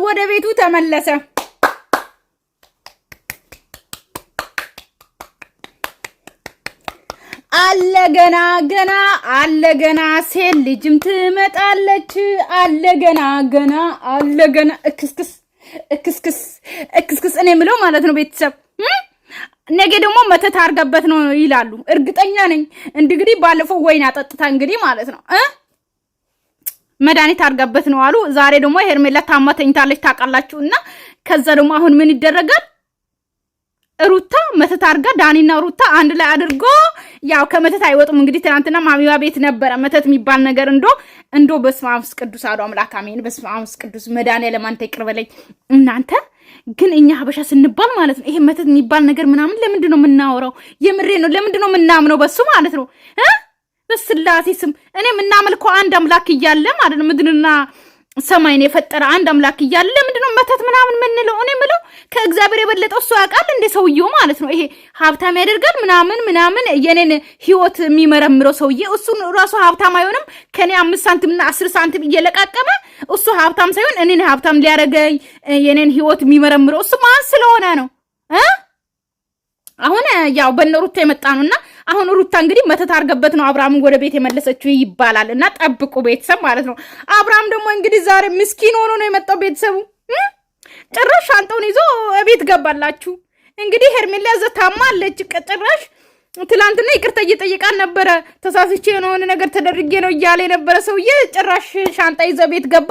ወደ ቤቱ ተመለሰ። አለ ገና ሴት ልጅም ትመጣለች። አለ ገና እክስክስ እኔ ምለው ማለት ነው ቤተሰብ ነገ ደግሞ መተት አርገበት ነው ይላሉ። እርግጠኛ ነኝ። እንግዲህ ባለፈው ወይን አጠጥታ እንግዲህ ማለት ነው መድኃኒት አርገበት ነው አሉ። ዛሬ ደግሞ ሄርሜላ ታማ ተኝታለች ታውቃላችሁና ከዛ ደግሞ አሁን ምን ይደረጋል? ሩታ መተት አርጋ ዳኒና ሩታ አንድ ላይ አድርጎ ያው ከመተት አይወጡም። እንግዲህ ትናንትና ማሚዋ ቤት ነበረ መተት የሚባል ነገር እንዶ በስመ አብ ቅዱስ አዶ አምላክ አሜን። በስመ አብ ቅዱስ መድኃኒዓለም አንተ ይቅር በለኝ። እናንተ ግን እኛ ሀበሻ ስንባል ማለት ነው ይሄ መተት የሚባል ነገር ምናምን ለምንድን ነው የምናወራው? የምሬ ነው። ለምንድን ነው የምናምነው በሱ ማለት ነው? በስላሴ ስም እኔ የምናመልከው አንድ አምላክ እያለ ማለት ነው ምድርና ሰማይን የፈጠረ አንድ አምላክ እያለ ለምንድን ነው መተት ምናምን ምንለው? እኔ ምለው ከእግዚአብሔር የበለጠ እሱ ያውቃል እንደ ሰውየው ማለት ነው። ይሄ ሀብታም ያደርጋል ምናምን የኔን ህይወት የሚመረምረው ሰውዬ እሱ ራሱ ሀብታም አይሆንም። ከኔ 5 ሳንቲምና 10 ሳንቲም እየለቃቀመ እሱ ሀብታም ሳይሆን እኔን ሀብታም ሊያረገኝ የኔን ህይወት የሚመረምረው እሱ ማን ስለሆነ ነው? አሁን ያው በነሩታ የመጣ ነውና አሁን ሩታ እንግዲህ መተት አርገበት ነው አብርሃምን ወደ ቤት የመለሰችው ይባላልና ጠብቁ ቤተሰብ ማለት ነው። አብርሃም ደግሞ እንግዲህ ዛሬ ምስኪን ሆኖ ነው የመጣው ቤተሰቡ። ጭራሽ ሻንጣውን ይዞ ቤት ገባላችሁ። እንግዲህ ሄርሜላ ዘታማለች። ጭራሽ ትላንትና ይቅርታ እየጠየቃን ነበረ። ተሳስቼ የሆነ ነገር ተደርጌ ነው እያለ የነበረ ሰውዬ ጭራሽ ሻንጣ ይዞ ቤት ገባ።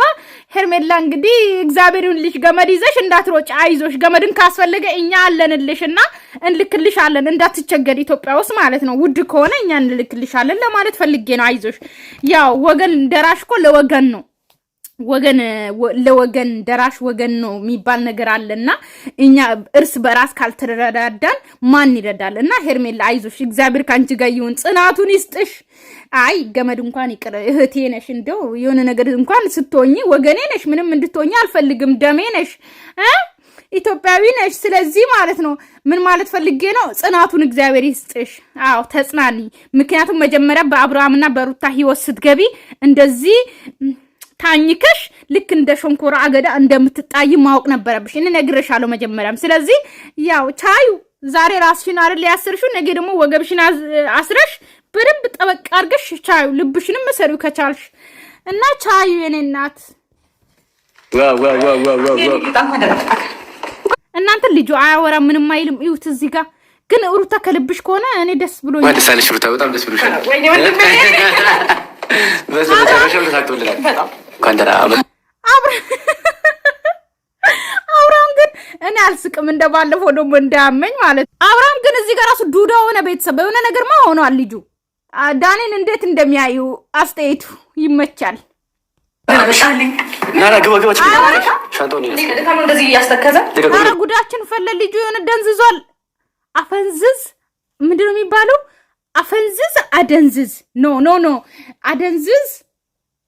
ሄርሜላ እንግዲህ እግዚአብሔርን ልጅ ገመድ ይዘሽ እንዳትሮጭ አይዞሽ፣ ገመድን ካስፈለገ እኛ አለንልሽና እንልክልሻለን እንዳትቸገድ ኢትዮጵያ ውስጥ ማለት ነው። ውድ ከሆነ እኛ እንልክልሻለን ለማለት ፈልጌ ነው። አይዞሽ ያው ወገን ደራሽ እኮ ለወገን ነው። ወገን ለወገን ደራሽ ወገን ነው የሚባል ነገር አለና እኛ እርስ በራስ ካልተረዳዳን ማን ይረዳልና ሄርሜላ አይዞሽ እግዚአብሔር ካንቺ ጋር ይሁን ጽናቱን ይስጥሽ። አይ ገመድ እንኳን ይቅር እህቴ ነሽ እንደው የሆነ ነገር እንኳን ስትሆኚ ወገኔ ነሽ። ምንም እንድትሆኚ አልፈልግም። ደሜ ነሽ ኢትዮጵያዊ ነሽ። ስለዚህ ማለት ነው ምን ማለት ፈልጌ ነው ጽናቱን እግዚአብሔር ይስጥሽ። አዎ ተጽናኒ። ምክንያቱም መጀመሪያ በአብርሃምና በሩታ ህይወት ስትገቢ እንደዚህ ታኝከሽ ልክ እንደ ሸንኮራ አገዳ እንደምትጣይ ማወቅ ነበረብሽ። እኔ ነግሬሻለሁ መጀመሪያም። ስለዚህ ያው ቻዩ ዛሬ ራስሽን አይደል ያስርሽው፣ ነገ ደግሞ ወገብሽን አስረሽ በደንብ ጠበቅ አድርገሽ ቻዩ ልብሽንም መሰሪው ከቻልሽ እና ቻዩ የኔ እናት እናንተ ልጁ አያወራ ምንም አይልም። ይሁት እዚህ ጋር ግን ሩታ ከልብሽ ከሆነ እኔ ደስ ብሎኝ ማለት ሳልሽ ሩታ በጣም ደስ ብሎሻል። አብርሃም ግን እኔ አልስቅም እንደባለፈው ደግሞ እንዳያመኝ ማለት አብርሃም ግን እዚህ ጋር ራሱ ዱዳ ሆነ። ቤተሰብ የሆነ ነገር ማ ሆኗል። ልጁ ዳኒን እንዴት እንደሚያዩ አስተያየቱ ይመቻል። ጉዳችን ፈለ ልጁ የሆነ ደንዝዟል። አፈንዝዝ ምንድን ነው የሚባለው? አፈንዝዝ አደንዝዝ ኖ አደንዝዝ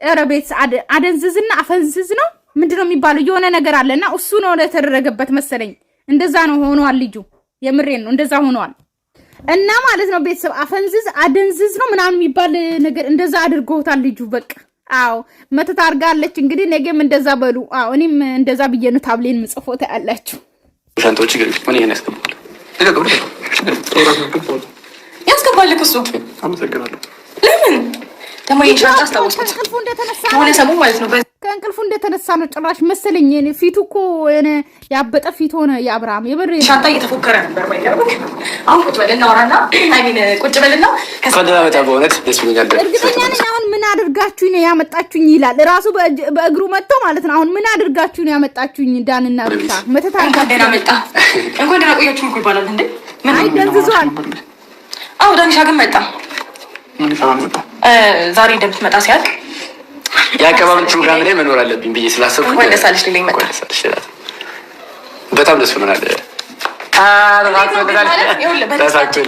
ረቤት አደንዝዝና አፈንዝዝ ነው ምንድነው የሚባለው? የሆነ ነገር አለና እሱ ነው ለተደረገበት መሰለኝ። እንደዛ ነው ሆኗል። ልጁ የምሬን ነው እንደዛ ሆኗል። እና ማለት ነው ቤተሰብ አፈንዝዝ አደንዝዝ ነው ምናምን የሚባል ነገር እንደዛ አድርጎታል ልጁ በቃ። አዎ መተት አርጋለች እንግዲህ ነገም እንደዛ በሉ። አዎ እኔም እንደዛ ብዬ ነው ታብሌን ምጽፎት ያላችሁ ሻንጣዎች ግን ምን ይሄን ያስቀምጣል ያስገባል እሱ። አመሰግናለሁ። ለምን ደግሞ የሻንጣ አስታውስኩት የሆነ ሰሞን ማለት ነው ከእንቅልፉ እንደተነሳ ነው ጭራሽ መሰለኝ። እኔ ፊቱ እኮ እኔ ያበጠ ፊት ሆነ የአብርሃም የብር ሻንጣ እየተፎከረ ነበር ወይ ያለው። አሁን ቁጭ በልና አውራና አይሚን ቁጭ በልና ከሰደላመጣ በእውነት ደስ ብሎኛል። እርግጠኛ ነኝ አሁን ምን አድርጋችሁኝ ነው ያመጣችሁኝ ይላል ራሱ በእግሩ መጥቶ ማለት ነው። አሁን ምን አድርጋችሁኝ ነው ያመጣችሁኝ ዳንና ሩታ መተታንጋ ደና መጣ እንኳን ደና ቆያችሁ እኮ ይባላል እንዴ? ምን አይደንዝዟል። አዎ ዳንሻ ግን መጣ ዛሬ እንደምትመጣ ሲያልቅ የአቀባበል ፕሮግራም ላይ መኖር አለብኝ ብዬ ስላሰብኩ ወደሳልሽ ሊለኝ መጣ። በጣም ደስ ብሎናል።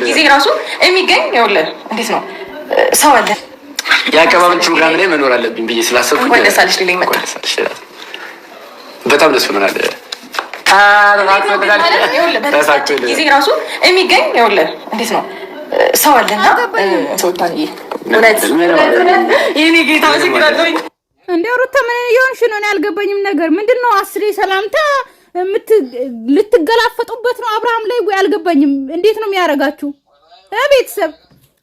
ጊዜ ራሱ የሚገኝ ይኸውልህ እንዴት ነው ሰው አለ የአቀባበል ፕሮግራም ላይ መኖር አለብኝ ብዬ ስላሰብኩ ወደሳልሽ ሊለኝ መጣ። በጣም ደስ ብሎናል። ጊዜ ራሱ የሚገኝ ይኸውልህ እንዴት ነው ሰው አለና ሰውታን ይሄ የኔ ጌታ ሲግራለኝ እንደ ሩታ ምን ይሆንሽ ነው? እኔ አልገባኝም ነገር ምንድነው? አስሬ ሰላምታ ልትገላፈጡበት ነው አብርሃም ላይ ወይ? አልገባኝም። እንዴት ነው የሚያረጋችሁ? ቤተሰብ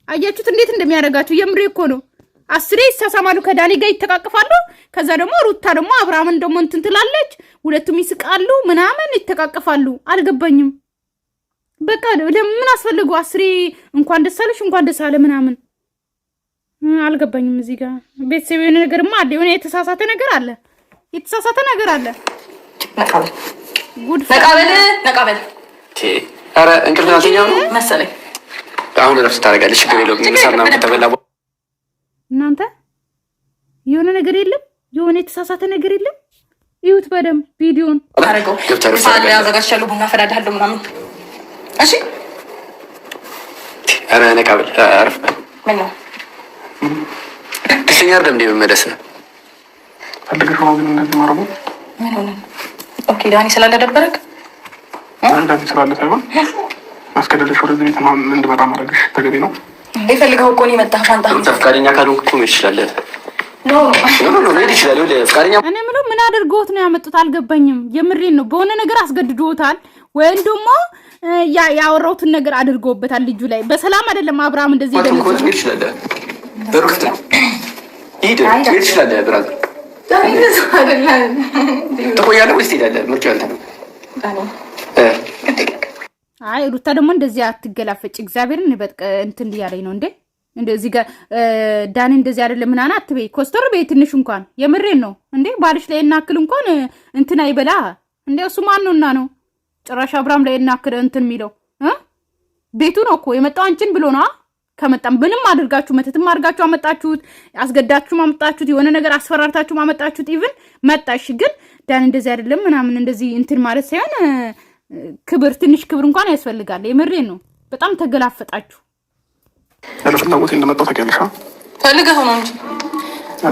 አያችሁት እንዴት እንደሚያረጋችሁ? የምሬ እኮ ነው። አስሬ ይሳሳማሉ፣ ከዳኒ ጋር ይተቃቀፋሉ። ከዛ ደግሞ ሩታ ደግሞ አብርሃምን ደግሞ እንትን ትላለች። ሁለቱም ይስቃሉ ምናምን ይተቃቀፋሉ። አልገባኝም። በቃ ለምን አስፈልጉ? አስሬ እንኳን ደስ አለሽ እንኳን ደስ አለ ምናምን አልገባኝም። እዚህ ጋር ቤተሰብ የሆነ ነገርማ አለ። የሆነ የተሳሳተ ነገር አለ። የተሳሳተ ነገር አለ። ነቃበል ጉድ ነቃበል። ኧረ እንቅልፍ ናተኛው ነው መሰለኝ። አሁን እረፍት ታደርጋለች። ችግር የለውም። ምሳና ተበላ። እናንተ የሆነ ነገር የለም። የሆነ የተሳሳተ ነገር የለም። ይሁት በደምብ ቪዲዮን አረጋው ሳለ ያዘጋጃሉ። ቡና ፈዳዳለሁ ምናምን። እሺ ኧረ ነቃበል። አረፍ ምን ነው እሺ ያርደም እንደ መመለስ ፈልገሽ ነው ግን እንደዚህ ማረቡ ምን ሆነ? ኦኬ ዳኒ ስላልደበረክ አንዳንድ ስላለ ሳይሆን አስከደለሽ ወደዚህ ቤት እንድመጣ ማድረግሽ ተገቢ ነው። እንዴ ፈልገው እኮ ነው የመጣህ። ሻንጣ ፈቃደኛ ካልሆንክ እኮ መሄድ ትችላለህ። ኖ መሄድ ይችላል። ፈቃደኛ እኔ የምለው ምን አድርገውት ነው ያመጡት? አልገባኝም። የምሬን ነው። በሆነ ነገር አስገድዶታል ወይም ደግሞ ያወራሁትን ነገር አድርጎበታል ልጁ ላይ። በሰላም አይደለም አብርሃም እንደዚህ ይደለም ይችላል። በሩክት ሂድ መሄድ ትችላለህ። ብራዘር ትቆያለህ ወይስ ትሄዳለህ? ምርጫ ያንተ ነው። አይ ሩታ ደግሞ እንደዚህ አትገላፈጭ። እግዚአብሔርን በቃ እንትን እያለኝ ነው እንዴ እንደዚህ ጋር ዳኒ እንደዚህ አይደለም ምናምን አትበይ። ኮስተር በይ ትንሽ እንኳን የምሬን ነው እንዴ ባልሽ ላይ እናክል እንኳን እንትን አይበላ እንዴ። እሱ ማን ነውና ነው ጭራሽ አብርሃም ላይ እናክል እንትን የሚለው? ቤቱ ነው እኮ የመጣው አንቺን ብሎ ነው። ከመጣም ምንም አድርጋችሁ መተትም አድርጋችሁ አመጣችሁት፣ አስገዳችሁ አመጣችሁት፣ የሆነ ነገር አስፈራርታችሁ አመጣችሁት። ኢቭን መጣሽ ግን ዳኒ እንደዚህ አይደለም ምናምን እንደዚህ እንትን ማለት ሳይሆን ክብር ትንሽ ክብር እንኳን ያስፈልጋል። የምሬን ነው። በጣም ተገላፈጣችሁ። ያለ ፍላጎት እንደመጣው ታውቂያለሽ። ፈልገህ ነው እንጂ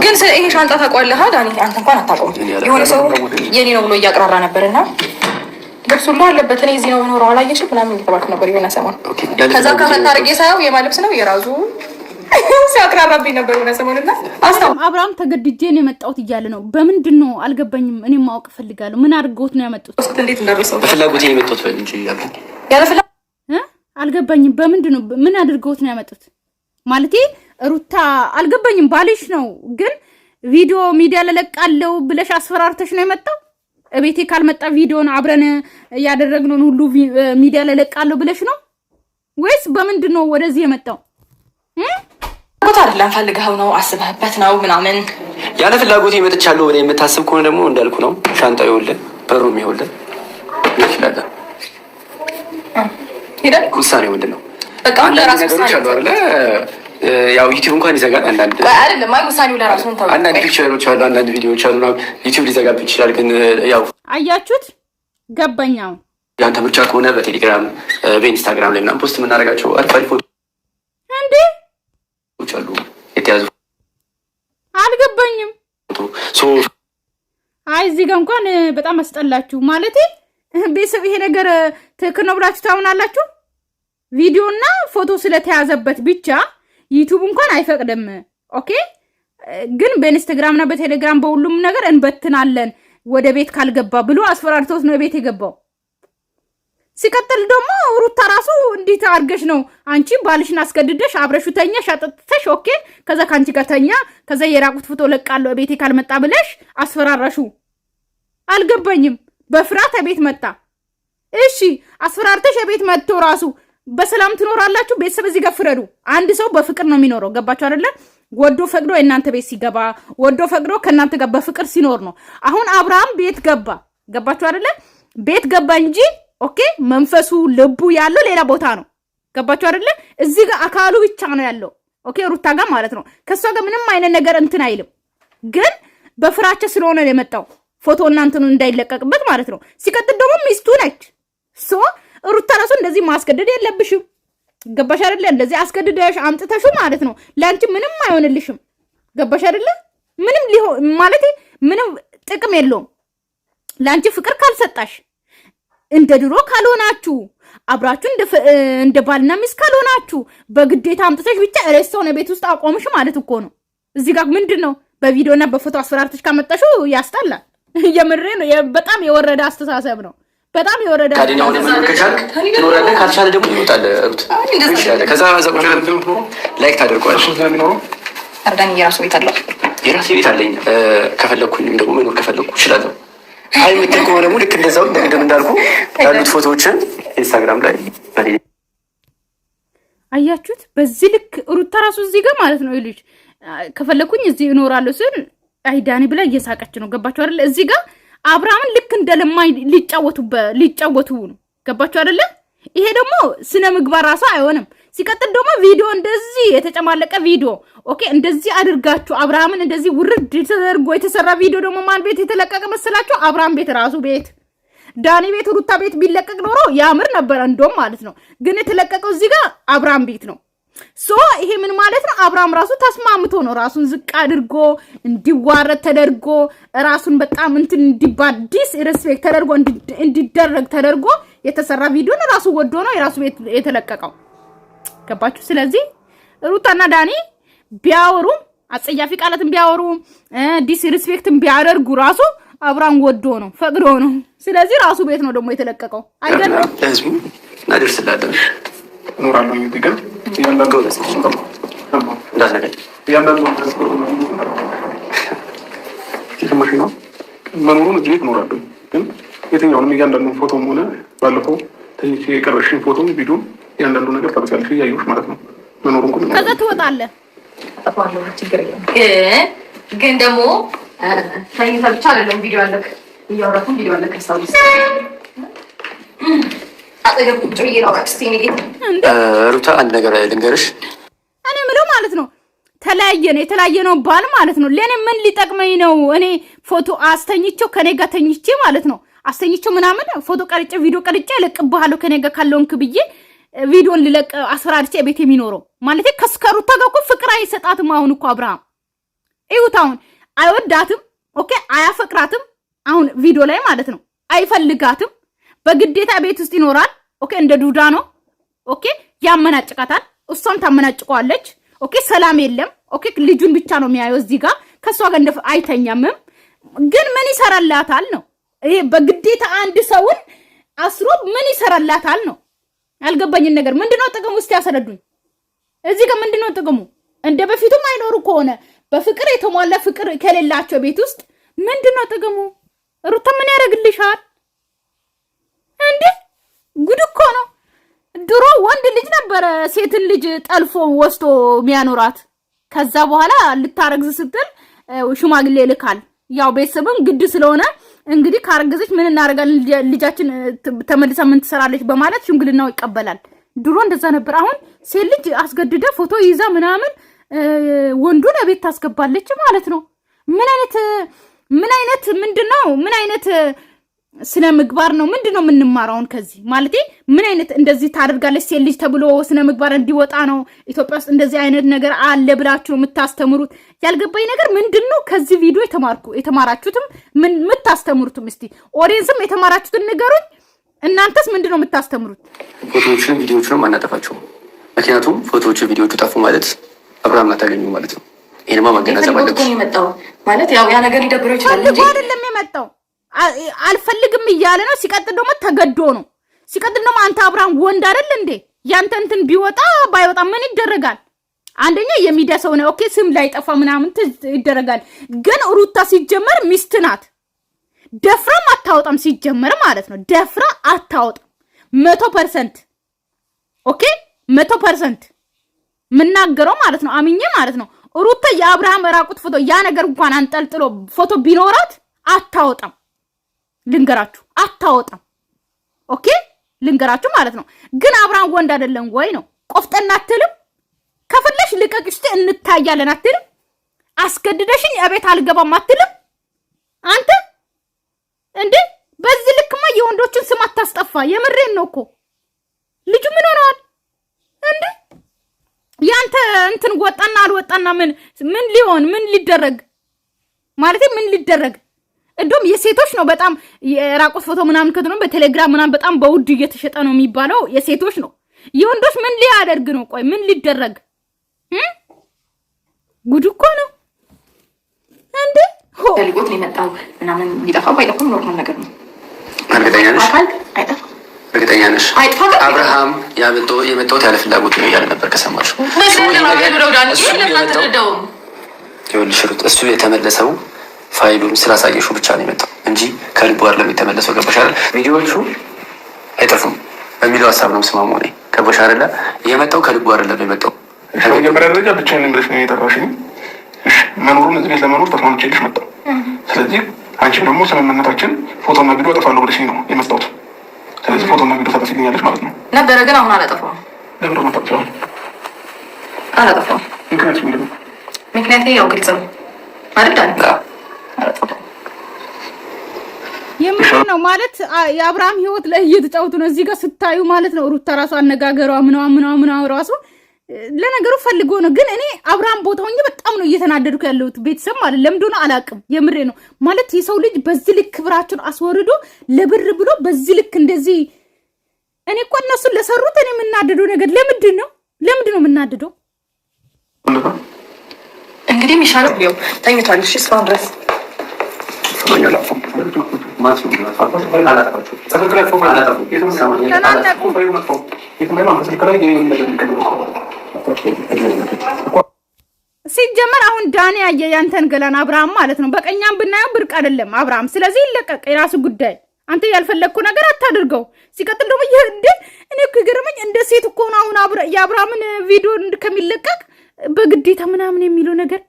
ግን ይሄ ሻንጣ ታውቀዋለህ ዳኒ? አንተ እንኳን አታውቀውም። የሆነ ሰው የኔ ነው ብሎ እያቅራራ ነበርና ልብስ ሁሉ አለበት። እኔ እዚህ ነው የምኖረው አላየሽም ምናምን እየተባልኩ ነበር የሆነ ሰሞን። ከዛ ከፈታ አድርጌ ሳየው የማልብስ ነው የራሱ ሲያቅራራብኝ ነበር የሆነ ሰሞንና አብርሃም ተገድጄ ነው የመጣሁት እያለ ነው። በምንድን ነው አልገባኝም። እኔ ማወቅ እፈልጋለሁ። ምን አድርገውት ነው ያመጡት? እንዴት እንደረሰው በፍላጎት ነው የመጣሁት እንጂ ያለ ፍላጎት አልገባኝም። በምንድን ነው ምን አድርገውት ነው ያመጡት? ማለቴ ሩታ አልገባኝም። ባልሽ ነው ግን ቪዲዮ ሚዲያ ለለቃለው ብለሽ አስፈራርተሽ ነው የመጣው? እቤቴ ካልመጣ ቪዲዮን አብረን ያደረግነውን ሁሉ ሚዲያ ለለቃለው ብለሽ ነው ወይስ በምንድን ነው ወደዚህ የመጣው? ቦታ አይደለም ፈልገው ነው አስበህበት ነው ምናምን። ያለ ፍላጎት የመጥቻለሁ ወደ የምታስብ ከሆነ ደግሞ እንዳልኩ ነው። ሻንጣው ይኸውልህ፣ በሩም ይኸውልህ ይችላል። ሄደን ውሳኔው ምንድን ነው? በቃ ለራስ ነገሮች አሉ አይደለ? ያው ዩቲዩብ እንኳን ይዘጋል። አንዳንድ አይደለም አይ ውሳኔው ለራሱ ነው። አንዳንድ ፒክቸሮች አሉ፣ አንዳንድ ቪዲዮዎች አሉ። ዩቲዩብ ሊዘጋብ ይችላል። ግን ያው አያችሁት ገባኛው። ያንተ ምርጫ ከሆነ በቴሌግራም በኢንስታግራም ላይ ምናምን ፖስት የምናደርጋቸው አሪፍ አሪፍ እንዴ አሉ የተያዙ አልገባኝም። አይ እዚህ ጋር እንኳን በጣም አስጠላችሁ ማለት ቤተሰብ። ይሄ ነገር ትክክል ነው ብላችሁ ታምናላችሁ? ቪዲዮና ፎቶ ስለተያዘበት ብቻ ዩቲዩብ እንኳን አይፈቅድም። ኦኬ ግን በኢንስታግራምና በቴሌግራም በሁሉም ነገር እንበትናለን ወደ ቤት ካልገባ ብሎ አስፈራርቶት ነው ቤት የገባው። ሲቀጥል ደግሞ ሩታ ራሱ እንዴት አድርገሽ ነው አንቺ ባልሽን አስገድደሽ አብረሹ ተኛሽ አጠጥተሽ ኦኬ፣ ከዛ ካንቺ ጋር ተኛ፣ ከዛ የራቁት ፎቶ ለቃለሁ ቤቴ ካልመጣ ብለሽ አስፈራራሹ። አልገባኝም። በፍራት ቤት መጣ። እሺ አስፈራርተሽ ቤት መጥቶ ራሱ በሰላም ትኖራላችሁ? ቤተሰብ እዚህ ጋር ፍረዱ። አንድ ሰው በፍቅር ነው የሚኖረው። ገባችሁ አይደለ? ወዶ ፈቅዶ የእናንተ ቤት ሲገባ ወዶ ፈቅዶ ከእናንተ ጋር በፍቅር ሲኖር ነው። አሁን አብርሃም ቤት ገባ። ገባችሁ አይደለ? ቤት ገባ እንጂ ኦኬ መንፈሱ ልቡ ያለው ሌላ ቦታ ነው። ገባችሁ አይደለ? እዚህ ጋር አካሉ ብቻ ነው ያለው። ኦኬ ሩታ ጋር ማለት ነው። ከሷ ጋር ምንም አይነት ነገር እንትን አይልም። ግን በፍራቻ ስለሆነ ነው የመጣው ፎቶ እናንተኑ እንዳይለቀቅበት ማለት ነው። ሲቀጥል ደግሞ ሚስቱ ነች። ሶ ሩታ ራሱ እንደዚህ ማስገደድ የለብሽም። ገባሽ አይደለ? እንደዚህ አስገድደሽ አምጥተሹ ማለት ነው ለአንቺ ምንም አይሆንልሽም። ገባሽ አይደለ? ምንም ሊሆን ማለት ምንም ጥቅም የለውም። ለአንቺ ፍቅር ካልሰጣሽ እንደ ድሮ ካልሆናችሁ አብራችሁ እንደ ባልና ሚስት ካልሆናችሁ በግዴታ አምጥተሽ ብቻ ሬስቶን ቤት ውስጥ አቆምሽ ማለት እኮ ነው። እዚህ ጋር ምንድነው በቪዲዮና በፎቶ አስፈራርተሽ ካመጣሽው ያስጠላል። የምሬ ነው። በጣም የወረደ አስተሳሰብ ነው። በጣም የወረደ ካዲና ሆነ ከቻልክ ትኖራለህ፣ ካልቻለ ደግሞ ይወጣል። ሩት ከዛ ዘቁ ላይክ ታደርገዋለሽ። አርዳን የራሱ ቤት አለው። የራሴ ቤት አለኝ። ከፈለኩኝ ደግሞ መኖር ከፈለኩ እችላለሁ። አይ የምትል ከሆነ ደግሞ ልክ እንደዛው እንደቅድም እንዳልኩ ያሉት ፎቶዎችን ኢንስታግራም ላይ አያችሁት። በዚህ ልክ ሩታ ራሱ እዚህ ጋር ማለት ነው ይልሽ ከፈለኩኝ እዚህ እኖራለሁ ስል አይዳኒ ብላ እየሳቀች ነው። ገባችሁ አይደለ? እዚህ ጋር አብርሃምን ልክ እንደለማይ ሊጫወቱ ነው። ገባችሁ አይደለ? ይሄ ደግሞ ስነ ምግባር ራሱ አይሆንም። ሲቀጥል ደግሞ ቪዲዮ እንደዚህ የተጨማለቀ ቪዲዮ ኦኬ፣ እንደዚህ አድርጋችሁ አብርሃምን እንደዚህ ውርድ ተደርጎ የተሰራ ቪዲዮ ደግሞ ማን ቤት የተለቀቀ መስላችሁ? አብርሃም ቤት ራሱ ቤት ዳኒ ቤት ሩታ ቤት ቢለቀቅ ኖሮ ያምር ነበር እንደውም ማለት ነው። ግን የተለቀቀው እዚህ ጋር አብርሃም ቤት ነው። ሶ ይሄ ምን ማለት ነው? አብርሃም ራሱ ተስማምቶ ነው ራሱን ዝቅ አድርጎ እንዲዋረድ ተደርጎ ራሱን በጣም እንትን እንዲባዲስ ሪስፔክት ተደርጎ እንዲደረግ ተደርጎ የተሰራ ቪዲዮ ነው። ራሱ ወዶ ነው የራሱ ቤት የተለቀቀው። ገባችሁ? ስለዚህ ሩታና ዳኒ ቢያወሩ አጸያፊ ቃላትን ቢያወሩ ዲስ ሪስፔክትን ቢያደርጉ ራሱ አብርሃም ወዶ ነው ፈቅዶ ነው። ስለዚህ ራሱ ቤት ነው ደግሞ የተለቀቀው አይደለም። ለህዝቡ እናደርስላለን እኖራለሁ ይገል ያንዳንዱ እንዳትነገኝ ያንዳንዱ ሲሰማሽ ነው መኖሩን እዚህ ቤት እኖራለሁ። ግን የትኛውንም እያንዳንዱ ፎቶም ሆነ ባለፈው ትንሽ የቀረሽኝ ፎቶ ቪዲዮ እያንዳንዱ ነገር ታደርጋለሽ እያየሁሽ ማለት ነው። መኖሩን ሁሉ ከዛ ትወጣለህ። ግን ደግሞ ታይታ ብቻ አይደለም ቪዲዮ አለክ እያወራኩ ቪዲዮ አለክ ሳውስ አጠገብ ቁጭ ብዬ ነው አክስቴ ሩታ አንድ ነገር ልንገርሽ። እኔ ምለው ማለት ነው የተለያየ ነው ባል ማለት ነው። ለኔ ምን ሊጠቅመኝ ነው? እኔ ፎቶ አስተኝቼው ከኔ ጋር ተኝቼ ማለት ነው አስተኝቼው ምናምን ፎቶ ቀርጬ ቪዲዮ ቀርጬ ለቅብሃለሁ ከኔ ጋር ካለውንክ ብዬ ቪዲዮን ልለቅ አስፈራርቼ ቤት የሚኖረው ማለት ከሩታ ጋር እኮ ፍቅር አይሰጣትም። አሁን እኮ አብርሃም እዩት፣ አሁን አይወዳትም። ኦኬ አያፈቅራትም። አሁን ቪዲዮ ላይ ማለት ነው አይፈልጋትም። በግዴታ ቤት ውስጥ ይኖራል። ኦኬ እንደ ዱዳ ነው። ኦኬ ያመናጭቃታል፣ እሷም ታመናጭቀዋለች። ኦኬ ሰላም የለም። ኦኬ ልጁን ብቻ ነው የሚያየው እዚህ ጋር ከሷ ጋር እንደ አይተኛምም። ግን ምን ይሰራላታል ነው ይሄ? በግዴታ አንድ ሰውን አስሮ ምን ይሰራላታል ነው ያልገባኝን ነገር። ምንድነው ጥቅሙ? እስቲ ያሰረዱኝ። እዚህ ጋር ምንድነው ጥቅሙ? እንደ በፊቱም አይኖሩ ከሆነ በፍቅር የተሟላ ፍቅር ከሌላቸው ቤት ውስጥ ምንድነው ጥቅሙ? ሩታ ምን ያደርግልሻል እንዴ? ጉድ እኮ ነው። ድሮ ወንድ ልጅ ነበረ ሴትን ልጅ ጠልፎ ወስዶ የሚያኖራት። ከዛ በኋላ ልታረግዝ ስትል ሽማግሌ ልካል። ያው ቤተሰብም ግድ ስለሆነ እንግዲህ ካረገዘች ምን እናደርጋለን ልጃችን ተመልሳ ምን ትሰራለች በማለት ሽምግልናው ይቀበላል። ድሮ እንደዛ ነበር። አሁን ሴት ልጅ አስገድደ ፎቶ ይዛ ምናምን ወንዱን ቤት ታስገባለች ማለት ነው። ምን አይነት ምንድነው? ምን አይነት ስነ ምግባር ነው? ምንድነው የምንማራውን ከዚህ ማለት ምን አይነት እንደዚህ ታደርጋለች ሴት ልጅ ተብሎ ስነ ምግባር እንዲወጣ ነው ኢትዮጵያ ውስጥ እንደዚህ አይነት ነገር አለ ብላችሁ የምታስተምሩት? ያልገባኝ ነገር ምንድነው ከዚህ ቪዲዮ የተማራችሁትም ምን የምታስተምሩትም? እስቲ ኦዲየንስም የተማራችሁትን ንገሩኝ። እናንተስ ምንድነው የምታስተምሩት? ፎቶዎችን ቪዲዮዎችን አናጠፋቸው። ምክንያቱም ፎቶዎቹ ቪዲዮዎቹ ጠፉ ማለት አብርሃም አታገኙ ማለት ነው። ይሄንማ ማገናዘብ አለብሽ ማለት ያው ያ ነገር ሊደብረው ይችላል እንጂ አይደለም የመጣው አልፈልግም እያለ ነው። ሲቀጥል ደግሞ ተገዶ ነው። ሲቀጥል ደግሞ አንተ አብርሃም ወንድ አይደል እንዴ? ያንተ እንትን ቢወጣ ባይወጣ ምን ይደረጋል? አንደኛ የሚዲያ ሰው ነው። ኦኬ ስም ላይ ጠፋ ምናምን ይደረጋል። ግን ሩታ ሲጀመር ሚስት ናት። ደፍራም አታወጣም ሲጀመር ማለት ነው። ደፍራ አታወጣም 100%። ኦኬ 100% ምናገረው ማለት ነው። አምኜ ማለት ነው። ሩታ የአብርሃም ራቁት ፎቶ ያ ነገር እንኳን አንጠልጥሎ ፎቶ ቢኖራት አታወጣም። ልንገራችሁ አታወጣም። ኦኬ ልንገራችሁ ማለት ነው። ግን አብርሃም ወንድ አይደለም ወይ ነው? ቆፍጠና አትልም? ከፈለሽ ልቀቅሽ እንታያለን አትልም? አስገድደሽኝ እቤት አልገባም አትልም? አንተ እንዴ በዚህ ልክማ የወንዶችን ስም አታስጠፋ። የምሬን ነው እኮ ልጁ ምን ሆነዋል እንዴ? ያንተ እንትን ወጣና አልወጣና ምን ሊሆን ምን ሊደረግ ማለት ምን ሊደረግ? እንደውም የሴቶች ነው በጣም የራቁት ፎቶ ምናምን ከተነ በቴሌግራም ምናምን በጣም በውድ እየተሸጠ ነው የሚባለው የሴቶች ነው። የወንዶች ምን ሊያደርግ ነው? ቆይ ምን ሊደረግ? ጉድ እኮ ነው። ፈልጎት ነው የመጣው ምናምን ቢጠፋም ባይጠፋም ኖርማል ነገር ነው። እርግጠኛ ነሽ? እርግጠኛ ነሽ? አብርሃም የመጣሁት ያለ ፍላጎት ነው እያለ ነበር ከሰማሽ። ይኸውልሽ ሩት እሱ የተመለሰው ፋይሉን ስላሳየሽው ብቻ ነው የመጣው እንጂ ከልቡ አይደለም የተመለሰው። ገባሽ አይደል? ቪዲዮዎቹ አይጠፉም በሚለው ሀሳብ ነው ስማሙ ነኝ። ገባሽ አይደል? የመጣው ከልቡ አይደለም የመጣው። መጀመሪያ ደረጃ ብቻዬን እንግሊዝ ነው የጠራሽኝ። መኖሩን እዚህ ቤት ለመኖር ተስማምቼልሽ መጣሁ። ስለዚህ አንቺም ደግሞ ስምምነታችን ፎቶና ቪዲዮ አጠፋለሁ ብለሽኝ ነው የመጣሁት። ስለዚህ ፎቶና ቪዲዮ ታጠፊልኛለሽ ማለት ነው። ነበረ ግን አሁን አላጠፋውም። ለምን ነው አላጠፋውም? ምክንያት ምንድን ነው? ምክንያቴ ያው ግልጽ ነው አይደል? የምር ነው ማለት የአብርሃም ህይወት ላይ እየተጫወቱ ነው እዚህ ጋር ስታዩ ማለት ነው። ሩታ ራሱ አነጋገሯ ምናምን ራሱ ለነገሩ ፈልጎ ነው። ግን እኔ አብርሃም ቦታ ሆኜ በጣም ነው እየተናደድኩ ያለሁት ቤተሰብ ማለት ለምዶ ነው አላውቅም። የምሬ ነው ማለት የሰው ልጅ በዚህ ልክ ክብራቸውን አስወርዶ ለብር ብሎ በዚህ ልክ እንደዚህ እኔ እኮ እነሱን ለሰሩት እኔ የምናደደው ነገር ለምንድን ነው የምናደደው? እንግዲህ የሚሻለው ቢው ተኝቷል። እሺ እስካሁን ድረስ ሲጀመር አሁን ዳኒ ያየ ያንተን ገላን አብርሃም ማለት ነው በቀኛም ብናየው ብርቅ አይደለም አብርሃም። ስለዚህ ይለቀቅ፣ የራሱ ጉዳይ። አንተ ያልፈለግኩ ነገር አታድርገው። ሲቀጥል ደግሞ ይሄ እኔ እኮ ይገርመኝ እንደ ሴት እኮ ነው አሁን የአብርሃምን ቪዲዮ ከሚለቀቅ በግዴታ ምናምን የሚለው ነገር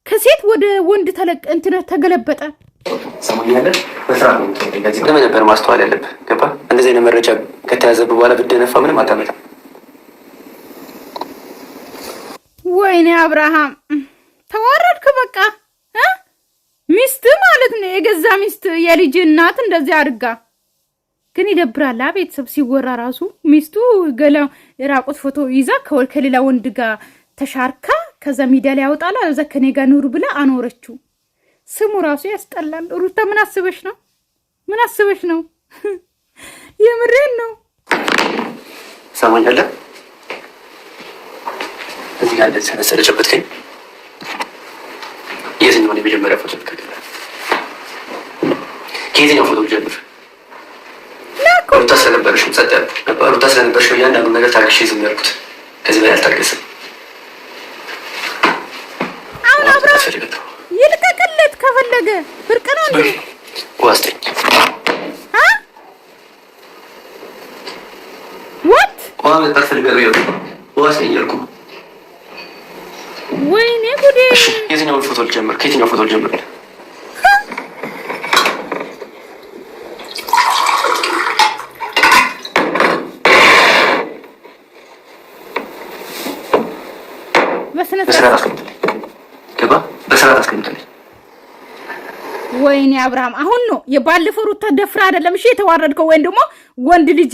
ከሴት ወደ ወንድ ተገለበጠ። ሰሞኛለህ በስርዓት ነው ለምን ነበር ማስተዋል ያለብህ? ገባ? እንደዚህ አይነት መረጃ ከተያዘብህ በኋላ ብትደነፋ ምንም አታመጣም። ወይኔ አብርሃም ተዋረድክ። በቃ ሚስት ማለት ነው የገዛ ሚስት የልጅ እናት እንደዚህ አድርጋ ግን ይደብራል። ቤተሰብ ሲወራ ራሱ ሚስቱ ገላ የራቁት ፎቶ ይዛ ከሌላ ወንድ ጋር ተሻርካ ከዛ ሚዲያ ላይ ያወጣላ እዛ ከኔ ጋር ኑሩ ብላ አኖረችው። ስሙ ራሱ ያስጠላል። ሩታ ምን አስበሽ ነው? የምሬን ነው። ሰሞኛለህ እዚህ ጋር ስለጨበጥከኝ የትኛውን የመጀመሪያ ፎቶ ከየትኛው ፎቶ ጀምር? ሩታ ስለነበረሽ ጸጥ ያልኩት ሩታ ስለነበረሽ እያንዳንዱ ነገር ታግሼ ዝም ያልኩት። ከዚህ በላይ አልታገስም። አሁን አብርሃም ይልቀቅለት ከፈለገ ብርቅ ነው እንዴ? ዋስጠኝ ወት መጣት ፈልጋለሁ ዋስጠኝ ያልኩ። ወይኔ ጉዴ! የትኛውን ፎቶ ልጀምር? ከየትኛው ፎቶ ልጀምር? በስርዓት አስቀምጥልኝ። ወይኔ አብርሃም አሁን ነው የባለፈው ሩታ ደፍራ አይደለም እሺ የተዋረድከው፣ ወይም ደግሞ ወንድ ልጅ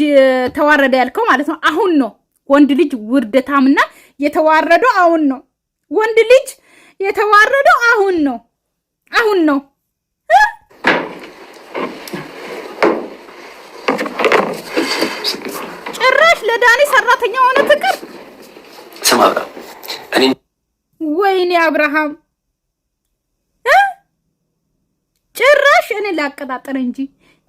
ተዋረደ ያልከው ማለት ነው። አሁን ነው ወንድ ልጅ ውርደታምና የተዋረደው አሁን ነው። ወንድ ልጅ የተዋረደው አሁን ነው። ጭራሽ ለዳኒ ሰራተኛ ሆነ ፍቅር። ስማ አብርሃም እኔ ወይኔ አብርሃም ጭራሽ እኔ ላቀጣጠር እንጂ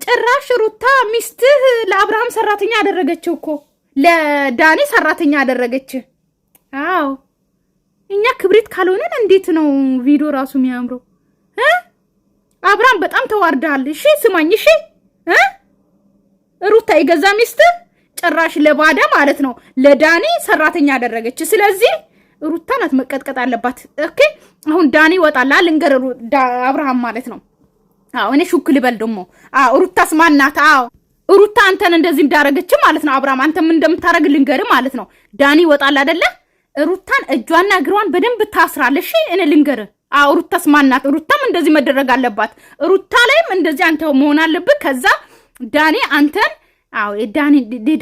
ጭራሽ ሩታ ሚስትህ ለአብርሃም ሰራተኛ አደረገችው እኮ ለዳኒ ሰራተኛ አደረገች። አዎ እኛ ክብሪት ካልሆነን እንዴት ነው ቪዲዮ ራሱ የሚያምረው? አብርሃም በጣም ተዋርዳል። እሺ ስማኝ፣ እሺ ሩታ የገዛ ሚስትህ ጭራሽ ለባዳ ማለት ነው ለዳኒ ሰራተኛ አደረገች። ስለዚህ ሩታ ናት መቀጥቀጥ አለባት። ኦኬ አሁን ዳኒ ይወጣል ልንገር አብርሃም ማለት ነው። አዎ እኔ ሹክ ልበል ደግሞ ሩታስ ማናት? አዎ ሩታ አንተን እንደዚህ እንዳረገች ማለት ነው። አብርሃም አንተ ምን እንደምታረግ ልንገር ማለት ነው። ዳኒ ይወጣል አይደለ? ሩታን እጇና እግሯን በደንብ ታስራለሽ። እኔ ልንገር ሩታስ ማናት? ሩታም እንደዚህ መደረግ አለባት። ሩታ ላይም እንደዚህ አንተ መሆን አለብህ። ከዛ ዳኒ አንተን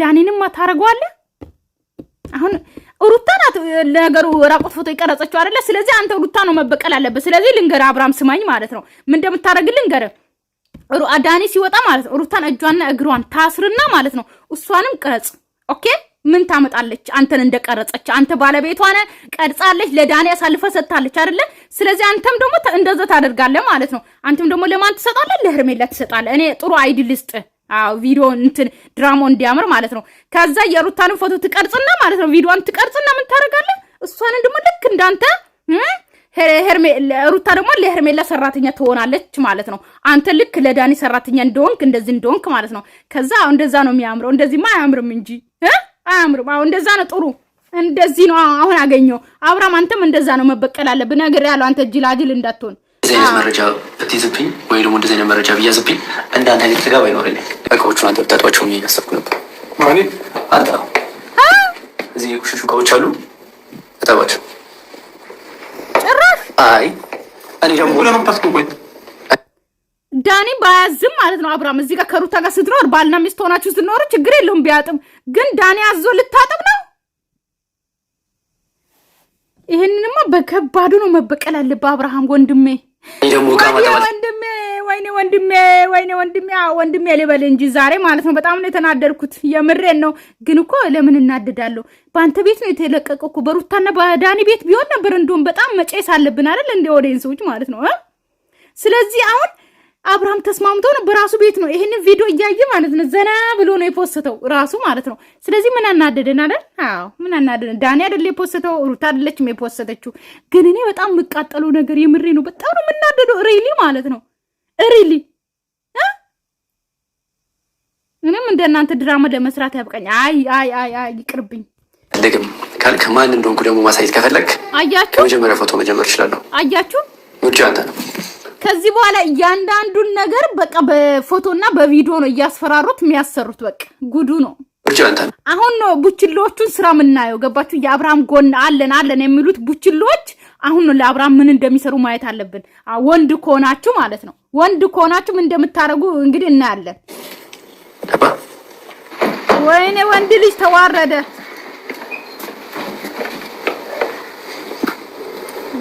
ዳኒንም ታረጋዋለህ። አሁን ሩታ ናት ነገሩ ራቁት ፎቶ ይቀረጸችው አይደለ? ስለዚህ አንተ ሩታ ነው መበቀል አለበት። ስለዚህ ልንገር አብርሃም ስማኝ ማለት ነው። ምን እንደምታረግ ልንገር። ዳኒ ሲወጣ ማለት ነው ሩታን እጇና እግሯን ታስርና ማለት ነው እሷንም ቅረጽ። ኦኬ ምን ታመጣለች? አንተን እንደቀረጸች አንተ ባለቤቷ ነህ፣ ቀርጻለች፣ ለዳኒ አሳልፈ ሰጥታለች አይደለ? ስለዚህ አንተም ደግሞ እንደዛ ታደርጋለህ ማለት ነው። አንተም ደግሞ ለማን ትሰጣለህ? ለሄርሜላ ትሰጣለህ። እኔ ጥሩ አይዲያ ልስጥ። ቪዲዮ እንትን ድራማው እንዲያምር ማለት ነው። ከዛ የሩታን ፎቶ ትቀርጽና ማለት ነው ቪዲዮን ትቀርጽና ምን ታደርጋለህ? እሷን ደግሞ ልክ እንዳንተ ሩታ ደግሞ ለሄርሜላ ሰራተኛ ትሆናለች ማለት ነው። አንተ ልክ ለዳኒ ሰራተኛ እንደሆንክ እንደዚህ እንደሆንክ ማለት ነው። ከዛ እንደዛ ነው የሚያምረው። እንደዚህማ አያምርም እንጂ አያምርም። እንደዛ ነው ጥሩ። እንደዚህ ነው አሁን አገኘው። አብርሃም አንተም እንደዛ ነው መበቀል አለብህ። ነገር ያለው አንተ ጅላጅል እንዳትሆን። እንደዚህ አይነት መረጃ ብትይዝብኝ ወይ ደግሞ እንደዚህ አይነት መረጃ ብያዝብኝ እንዳንተ አይነት ተጋባ ይኖርልኝ። እቃዎቹን አንተ ብታጧቸው እያሰብኩ ነበር። ማለት አንተ እዚህ የቆሸሹ እቃዎች አሉ፣ እጠባቸው። ጭራሽ አይ እኔ ደግሞ ለምን ታስቆይ ዳኒ ባያዝም ማለት ነው። አብርሃም እዚህ ጋር ከሩታ ጋር ስትኖር ባልና ሚስት ሆናችሁ ስትኖር ችግር የለውም ቢያጥም። ግን ዳኒ አዞ ልታጥብ ነው። ይሄንንማ በከባዱ ነው መበቀል አለብህ አብርሃም ወንድሜ። ወንድሜ ልበል እንጂ ዛሬ ማለት ነው በጣም ነው የተናደድኩት። የምሬን ነው። ግን እኮ ለምን እናደዳለሁ? በአንተ ቤት ነው የተለቀቀው እኮ። በሩታና በዳኒ ቤት ቢሆን ነበር እንደውም በጣም መጨስ አለብን አይደል? እንደ ኦዲየንሶች ማለት ነው። ስለዚህ አሁን አብርሃም ተስማምቶ ነው በራሱ ቤት ነው ይሄንን ቪዲዮ እያየ ማለት ነው ዘና ብሎ ነው የፖስተው ራሱ ማለት ነው። ስለዚህ ምን አናደደን አይደል? አዎ ምን አናደደን? ዳኒ አይደል የፖስተው፣ ሩታ አይደለችም የፖስተችው። ግን እኔ በጣም የምቃጠለው ነገር የምሬ ነው በጣም ነው የምናደደው ሪሊ ማለት ነው ሪሊ። ምንም እንደናንተ ድራማ ለመስራት ያብቃኝ። አይ ይቅርብኝ። ደግም ካልክ ማን እንደሆንኩ ደግሞ ማሳየት ከፈለክ አያችሁ፣ ከመጀመሪያ ፎቶ መጀመር እችላለሁ። አያችሁ ውጭ አንተ ነው። ከዚህ በኋላ እያንዳንዱን ነገር በቃ በፎቶና በቪዲዮ ነው እያስፈራሩት የሚያሰሩት። በቃ ጉዱ ነው። አሁን ነው ቡችሎቹን ስራ የምናየው። ገባችሁ? የአብርሃም ጎን አለን የሚሉት ቡችሎች አሁን ነው ለአብርሃም ምን እንደሚሰሩ ማየት አለብን። ወንድ ከሆናችሁ ማለት ነው። ወንድ ከሆናችሁ ምን እንደምታረጉ እንግዲህ እናያለን። ወይኔ ወንድ ልጅ ተዋረደ።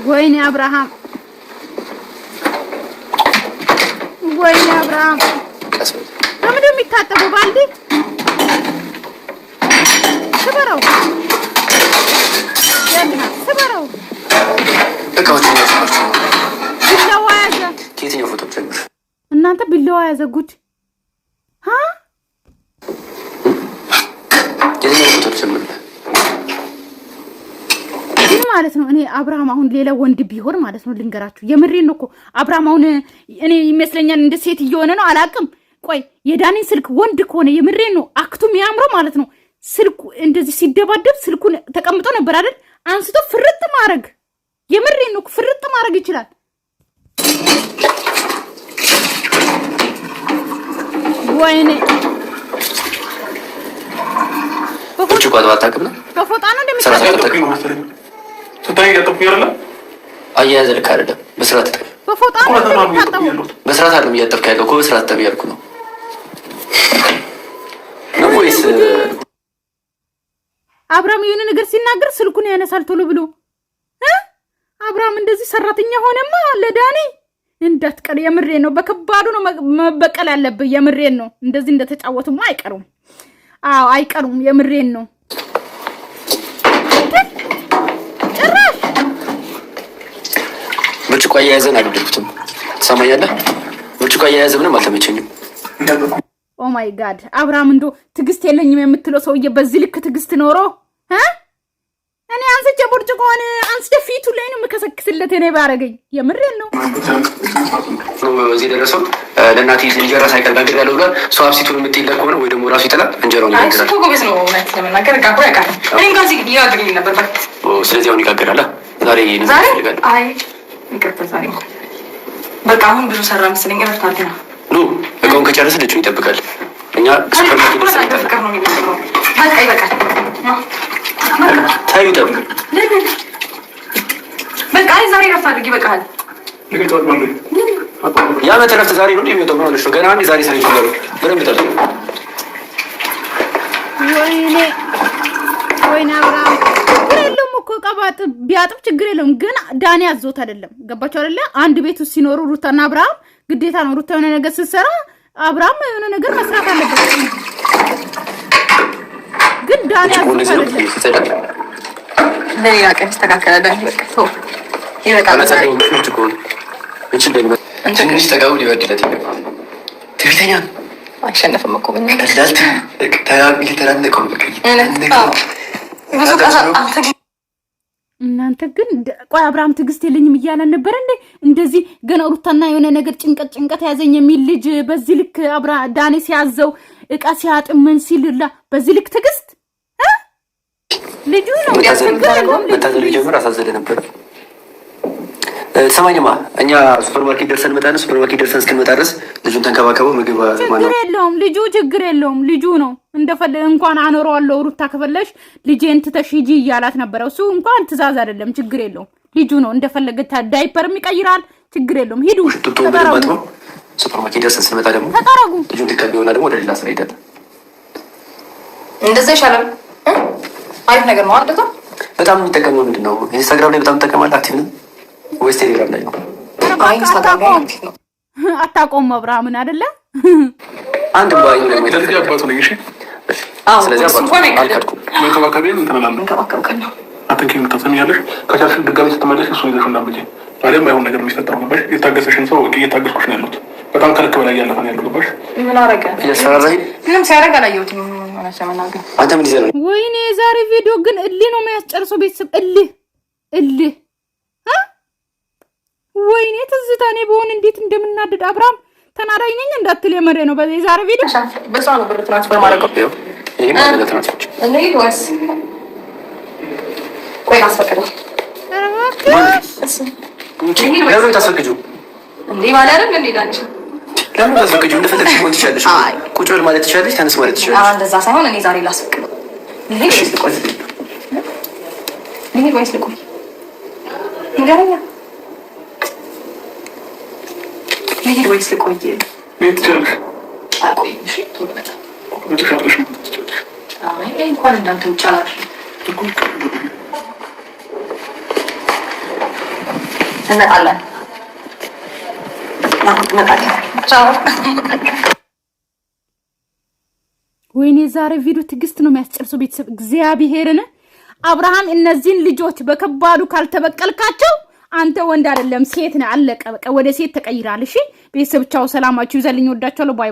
ወይኔ አብርሃም ወይኔ አብርሃም ለምን የሚታጠበው ባልዲ ስበረው ያድና ስበረው እቃዎች ነው ቢላዋ ያዘ። ከየትኛው ፎቶ ጀምር እናንተ ቢላዋ ያዘ ጉድ ከየትኛው ፎቶ ጀምር ማለት ነው። እኔ አብርሃም አሁን ሌላ ወንድ ቢሆን ማለት ነው ልንገራችሁ፣ የምሬን ነው እኮ አብርሃም አሁን እኔ ይመስለኛል እንደ ሴት እየሆነ ነው አላቅም። ቆይ የዳኒን ስልክ ወንድ ከሆነ የምሬን ነው አክቱ የሚያምረው ማለት ነው። ስልኩ እንደዚህ ሲደባደብ ስልኩን ተቀምጦ ነበር አይደል? አንስቶ ፍርጥ ማድረግ የምሬን ነው ፍርጥ ማድረግ ይችላል። ወይኔ በፎቶ ቋጥ ባታቀም ነው በፎቶ ነው እንደምታቀም ስታይ ያጠፍ ይረላ አያያዝ ልክ አይደለም። በስርዓት ተጠብ በፎቶ ነው እንደምታጠቡ በስርዓት አይደለም እያጠብክ ያለው እኮ በስርዓት ተጠብ ያልኩ ነው ወይስ አብርሃም የሆነ ነገር ሲናገር ስልኩን ያነሳል ቶሎ ብሎ አብርሃም እንደዚህ ሰራተኛ ሆነማ ለዳኒ እንዳትቀር። የምሬን ነው በከባዱ ነው መበቀል ያለብህ። የምሬን ነው እንደዚህ እንደተጫወቱማ አይቀሩም። አዎ አይቀሩም። የምሬን ነው ብርጭቆ አያያዘን አልወደድኩትም። ትሰማኛለህ? ብርጭቆ አያያዘ ምንም አልተመቸኝም። ኦ ማይ ጋድ አብርሃም እንዶ ትግስት የለኝም የምትለው ሰውዬ በዚህ ልክ ትግስት ኖሮ እኔ አንስቼ ብርጭቆን አንስቼ ፊቱ ላይ ነው የምከሰክስለት። እኔ ባረገኝ የምሬን ነው እዚህ ደረሰው። ለእናቴ እንጀራ ሳይቀር ያለው ጋር ሰው አብሲቱን የምትይለቅ ከሆነ ወይ ደግሞ ራሱ ይጠላል እንጀራውን ይጋግራል። ጎበዝ ነው እውነት ለመናገር ጋር ያውቃል። እኔም ጋር ይጋግርልኝ ነበር በፊት። ስለዚህ አሁን ይጋግራል። ዛሬ ይፈልጋል። አይ ይቅርታ ዛሬ በቃ አሁን ብዙ ሰራ መሰለኝ። እረፍት አድርገና ኑ እቃውን ከጨረሰ ልጁን ይጠብቃል። እኛ ሱፐርማርኬት ነው የሚመስለው። በቃ ይበቃል። ታዩ ጠብቅ። በቃ ዛሬ እረፍት አድርጊ። ይበቃል። የዓመት እረፍት ዛሬ ነው የሚወጣው ማለት ነው። ገና አንዴ ዛሬ ሰሪ ይችላል። በደንብ ጠብቅ። ወይኔ አብርሃም ችግር የለውም እኮ ቀባጥ ቢያጥብ ችግር የለውም። ግን ዳኒ አዞት አይደለም። ገባችሁ አይደለ? አንድ ቤት ውስጥ ሲኖሩ ሩታና አብርሃም ግዴታ ነው። ሩታ የሆነ ነገር ስትሰራ አብርሃም የሆነ ነገር መስራት አለበት። ግን ዳኒ አዝፈረደ ለሌላ ቀን ይስተካከላል። ዳኒ በቃ ተው ይበቃል። ትንሽ ተጋቡ ሊበድለት ይገባል። ትዕቢተኛ አይሸነፍም እኮ እናንተ ግን ቆይ አብርሃም ትዕግስት የለኝም እያለን ነበር እንዴ? እንደዚህ ገና ሩታና የሆነ ነገር ጭንቀት ያዘኝ የሚል ልጅ በዚህ ልክ ዳኒ ሲያዘው እቃ ሲያጥም ምን ሲልላ በዚህ ልክ ትዕግስት ልጁ ነው መታዘል ጀምር አሳዘለ ነበር። ሰማኝማ እኛ ሱፐርማርኬት ደርሰን መጣን። ሱፐርማርኬት ደርሰን እስክንመጣ ድረስ ልጁን ተንከባከበው ምግብ ችግር የለውም። ልጁ ችግር የለውም። ልጁ ነው እንደፈለገ እንኳን አኖረዋለሁ ሩታ ከፈለሽ ልጄን ትተሽ ሂጂ እያላት ነበረ። እሱ እንኳን ትእዛዝ አይደለም። ችግር የለውም። ልጁ ነው እንደፈለገ ዳይፐርም ይቀይራል። ችግር የለውም። ሂዱ ተጠራጉ። ሱፐርማርኬት ደርሰን ስንመጣ ደግሞ ተጠራጉ። ልጁን ትከቢውና ደግሞ ወደ ሌላ ስራ ሄዳል። እንደዛ ይሻላል። አሪፍ ነገር ነው አይደል? በጣም የሚጠቀመው ምንድን ነው? ኢንስታግራም ላይ በጣም ትጠቀማለህ? አክቲቭ ነው ወይስ ቴሌግራም ላይ ነው? አታቆም አብርሃምን አይደለ? አንድ ባይ ነው ስለዚህ አባቱ ነኝ። እሺ ስለዚህ አባቱ አልካድኩም። መንከባከቤን እንትን እላለሁ። አትንኪ የምታሰሚያለሽ። ከቻልሽ ድጋሚ ስትመለሽ እሱን ይዘሽ እንዳትመጪ። አለም አይሆን ነገር የሚፈጠረው ገባሽ? የታገሰሽን ሰው እየታገስኩሽ ነው ያለሁት። በጣም ከልክ በላይ እያለፈ ነው ያለው ገባሽ? ምን አረገ? እያስፈራራኝ ምንም ሲያደርግ አላየሁትም። አንተ ምን ይዘህ ነው? ወይኔ የዛሬ ቪዲዮ ግን እልህ ነው የሚያስጨርሰው። ቤተሰብ እልህ ወይኔ ትዝታ። እኔ በሆን እንዴት እንደምናደድ አብርሃም ተናዳኝ ነኝ እንዳትል የመሬ ነው። በዚህ ዛሬ ቪዲዮ በሷ ነው ብር ትራንስፈር ማድረግ ነው። ይሄ ማለት ነው ትራንስፈር እኔ ወስ ቆይ አስፈቅደው ለምን ታስፈቅጁ እንዴ ማለት እንዴ ዳንቺ ለምን ታስፈቅጁ? እንደፈለግሽ ሆን ትችላለሽ። ቁጭ በል ማለት ትችላለሽ። ተነስ ማለት ትችላለሽ። እንደዛ ሳይሆን እኔ ዛሬ ላስፈቅደው ልሄድ ወይስ ልቆይ ንገረኛ። ልሄድ ወይስ ልቆይ? ልሄድ ትችላለሽ። አቆይ እሺ ቶሎ መጣ እንኳን እንዳንተ ውጭ አላልሽም። እንመጣለን። ወይኔ ዛሬ ቪዲዮ ትዕግስት ነው የሚያስጨርሰው። ቤተሰብ እግዚአብሔርን አብርሃም እነዚህን ልጆች በከባዱ ካልተበቀልካቸው አንተ ወንድ አይደለም ሴት ነህ። አለቀ በቃ። ወደ ሴት ተቀይራል። እሺ ቤተሰብ ቻው፣ ሰላማችሁ ይዘልኝ። ወዳችኋለሁ። ባይ